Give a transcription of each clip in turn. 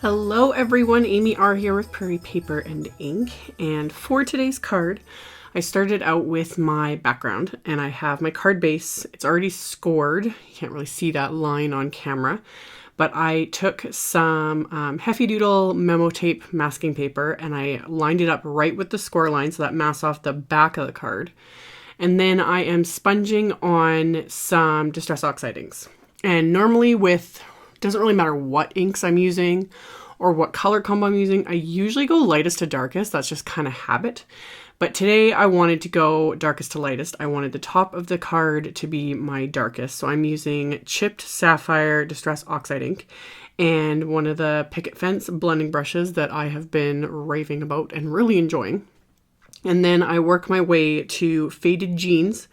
Hello everyone, AmyR here with Prairie Paper and Ink, and for today's card, I started out with my background, and I have my card base. It's already scored. You can't really see that line on camera, but I took some Heffy Doodle memo tape masking paper, and I lined it up right with the score line so that masks off the back of the card. And then I am sponging on some Distress Oxide inks. And normally doesn't really matter what inks I'm using or what color combo I'm using. I usually go lightest to darkest. That's just kind of habit. But today I wanted to go darkest to lightest. I wanted the top of the card to be my darkest. So I'm using chipped Sapphire Distress Oxide ink and one of the Picket Fence blending brushes that I have been raving about and really enjoying. And then I work my way to Faded Jeans,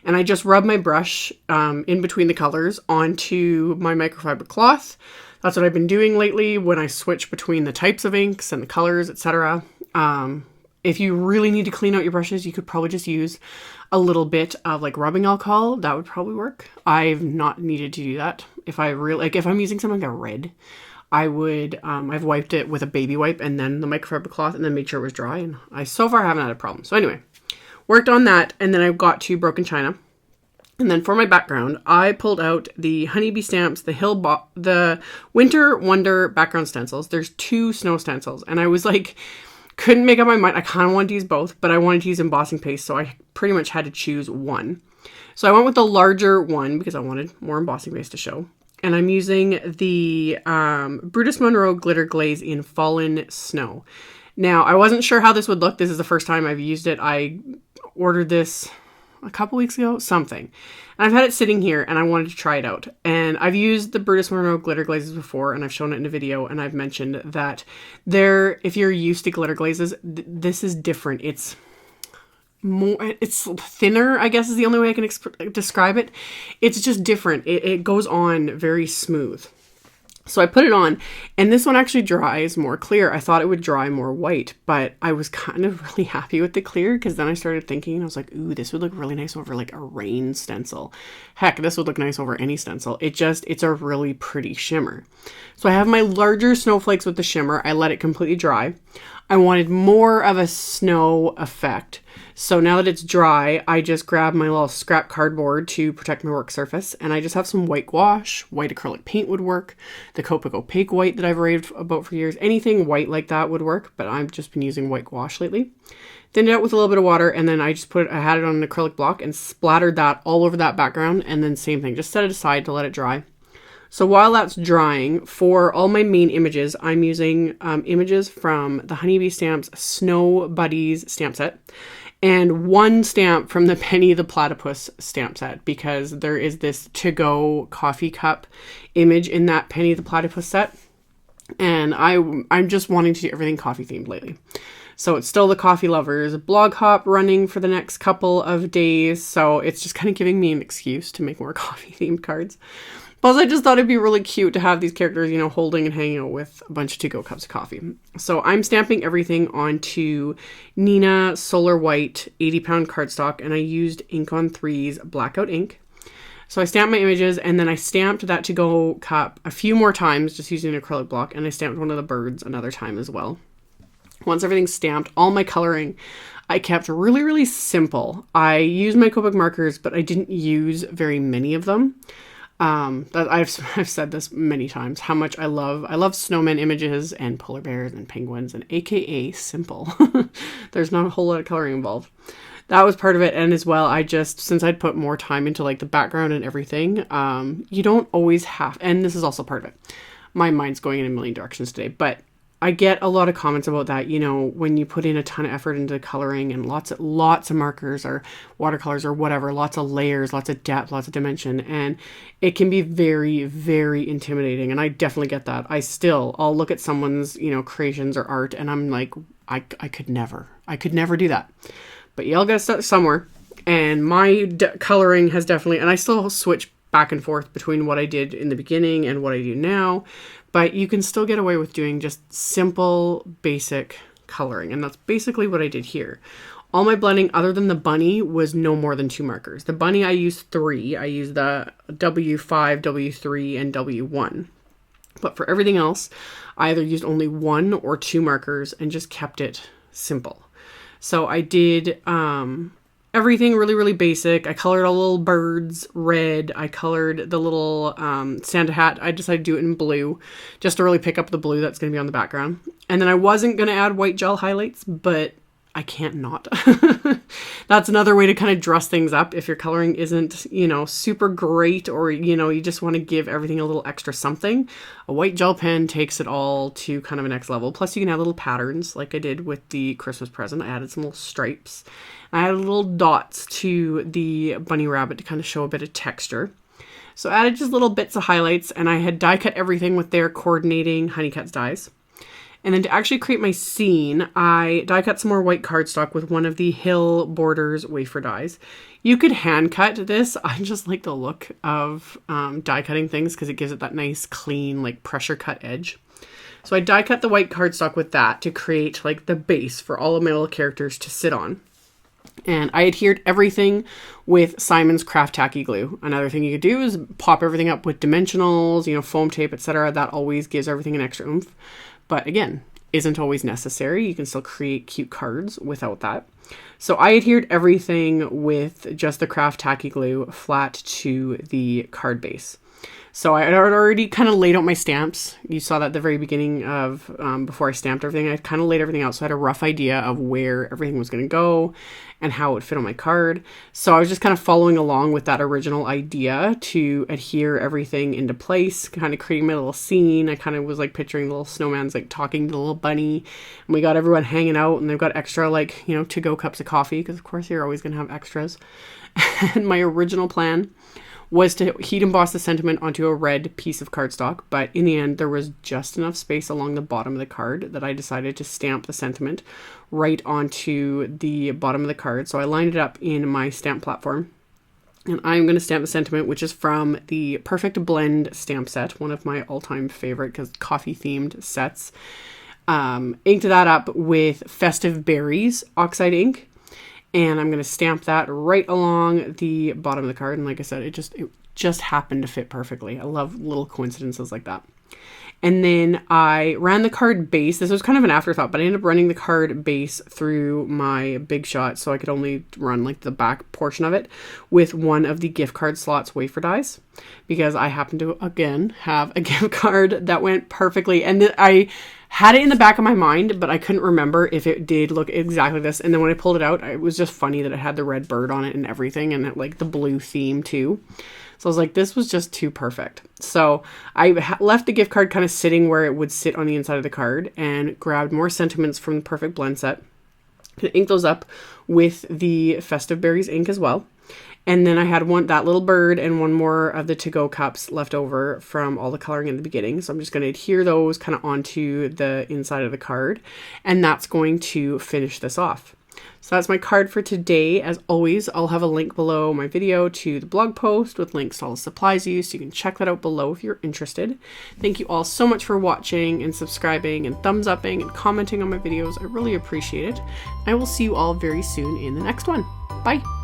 and I just rub my brush in between the colors onto my microfiber cloth. That's what I've been doing lately when I switch between the types of inks and the colors, etc. If you really need to clean out your brushes, you could probably just use a little bit of like rubbing alcohol. That would probably work. I've not needed to do that. If I'm using something like a red, I've wiped it with a baby wipe and then the microfiber cloth and then made sure it was dry, and I so far haven't had a problem. So anyway, worked on that, and then I got to Broken China. And then for my background, I pulled out the Honeybee Stamps, the Winter Wonder background stencils. There's 2 snow stencils, and I was like, couldn't make up my mind. I kind of wanted to use both, but I wanted to use embossing paste, so I pretty much had to choose one. So I went with the larger one because I wanted more embossing paste to show. And I'm using the Brutus Monroe Glitter Glaze in Fallen Snow. Now, I wasn't sure how this would look. This is the first time I've used it. I ordered this a couple weeks ago, something. And I've had it sitting here, and I wanted to try it out. And I've used the Brutus Monroe Glitter Glazes before, and I've shown it in a video, and I've mentioned that if you're used to glitter glazes, this is different. It's thinner, I guess is the only way I can describe it. It's just different. It goes on very smooth. So I put it on, and this one actually dries more clear. I thought it would dry more white, but I was kind of really happy with the clear, because then I started thinking, and I was like, ooh, this would look really nice over like a rain stencil. Heck, this would look nice over any stencil. It's a really pretty shimmer. So I have my larger snowflakes with the shimmer. I let it completely dry. I wanted more of a snow effect. So now that it's dry, I just grab my little scrap cardboard to protect my work surface, and I just have some white gouache. White acrylic paint would work. The Copic opaque white that I've raved about for years. Anything white like that would work, but I've just been using white gouache lately. Thinned it out with a little bit of water, and then I had it on an acrylic block and splattered that all over that background, and then same thing, just set it aside to let it dry. So while that's drying, for all my main images, I'm using images from the Honeybee Stamps Snow Buddies stamp set, and one stamp from the Penny the Platypus stamp set, because there is this to-go coffee cup image in that Penny the Platypus set, and I'm just wanting to do everything coffee themed lately. So it's still the Coffee Lovers blog hop running for the next couple of days, so it's just kind of giving me an excuse to make more coffee themed cards. Plus, I just thought it'd be really cute to have these characters, holding and hanging out with a bunch of to-go cups of coffee. So I'm stamping everything onto neenah Solar White 80-pound cardstock, and I used Ink on 3's Blackout ink. So I stamped my images, and then I stamped that to-go cup a few more times, just using an acrylic block, and I stamped one of the birds another time as well. Once everything's stamped, all my coloring I kept really, really simple. I used my Copic markers, but I didn't use very many of them. I've said this many times, how much I love snowman images and polar bears and penguins and AKA simple. There's not a whole lot of coloring involved. That was part of it. And as well, since I'd put more time into like the background and everything, you don't always have, and this is also part of it. My mind's going in a million directions today, but I get a lot of comments about that, when you put in a ton of effort into coloring and lots of markers or watercolors or whatever, lots of layers, lots of depth, lots of dimension, and it can be very, very intimidating. And I definitely get that. I'll look at someone's, creations or art, and I'm like, I could never do that. But y'all gotta start somewhere. And my coloring has definitely, and I still switch back and forth between what I did in the beginning and what I do now. But you can still get away with doing just simple, basic coloring. And that's basically what I did here. All my blending, other than the bunny, was no more than 2 markers. The bunny, I used 3. I used the W5, W3, and W1. But for everything else, I either used only 1 or 2 markers and just kept it simple. So I did everything really, really basic. I colored all the little birds red. I colored the little Santa hat. I decided to do it in blue just to really pick up the blue that's going to be on the background. And then I wasn't going to add white gel highlights, but I can't not. That's another way to kind of dress things up if your coloring isn't, you know, super great, or, you know, you just want to give everything a little extra something. A white gel pen takes it all to kind of a next level. Plus you can add little patterns like I did with the Christmas present. I added some little stripes. I added little dots to the bunny rabbit to kind of show a bit of texture. So I added just little bits of highlights, and I had die cut everything with their coordinating Honeycuts dies. And then to actually create my scene, I die cut some more white cardstock with one of the Hill Borders wafer dies. You could hand cut this. I just like the look of die cutting things because it gives it that nice, clean, like pressure cut edge. So I die cut the white cardstock with that to create like the base for all of my little characters to sit on. And I adhered everything with Simon's Craft Tacky Glue. Another thing you could do is pop everything up with dimensionals, you know, foam tape, etc. That always gives everything an extra oomph. But again, isn't always necessary. You can still create cute cards without that. So I adhered everything with just the Craft Tacky Glue flat to the card base. So I had already kind of laid out my stamps. You saw that at the very beginning of, before I stamped everything, I kind of laid everything out. So I had a rough idea of where everything was going to go and how it would fit on my card. So I was just kind of following along with that original idea to adhere everything into place, kind of creating my little scene. I kind of was like picturing the little snowman's like talking to the little bunny, and we got everyone hanging out, and they've got extra like, you know, to-go cups of coffee, because of course you're always going to have extras. And my original plan was to heat emboss the sentiment onto a red piece of cardstock, but in the end there was just enough space along the bottom of the card that I decided to stamp the sentiment right onto the bottom of the card. So I lined it up in my stamp platform, and I'm going to stamp the sentiment, which is from the Perfect Blend stamp set, one of my all-time favorite because coffee themed sets. Inked that up with Festive Berries Oxide ink. And I'm going to stamp that right along the bottom of the card. And like I said, it just happened to fit perfectly. I love little coincidences like that. And then I ran the card base. This was kind of an afterthought, but I ended up running the card base through my Big Shot, so I could only run like the back portion of it with one of the gift card slots wafer dies, because I happen to, again, have a gift card that went perfectly. And I had it in the back of my mind, but I couldn't remember if it did look exactly this. And then when I pulled it out, it was just funny that it had the red bird on it and everything, and it, like the blue theme too. So I was like, this was just too perfect. So I left the gift card kind of sitting where it would sit on the inside of the card, and grabbed more sentiments from the Perfect Blend set. Inked those up with the Festive Berries ink as well. And then I had that little bird and one more of the to-go cups left over from all the coloring in the beginning. So I'm just going to adhere those kind of onto the inside of the card, and that's going to finish this off. So that's my card for today. As always, I'll have a link below my video to the blog post with links to all the supplies used, so you can check that out below if you're interested. Thank you all so much for watching and subscribing and thumbs upping and commenting on my videos. I really appreciate it. I will see you all very soon in the next one. Bye!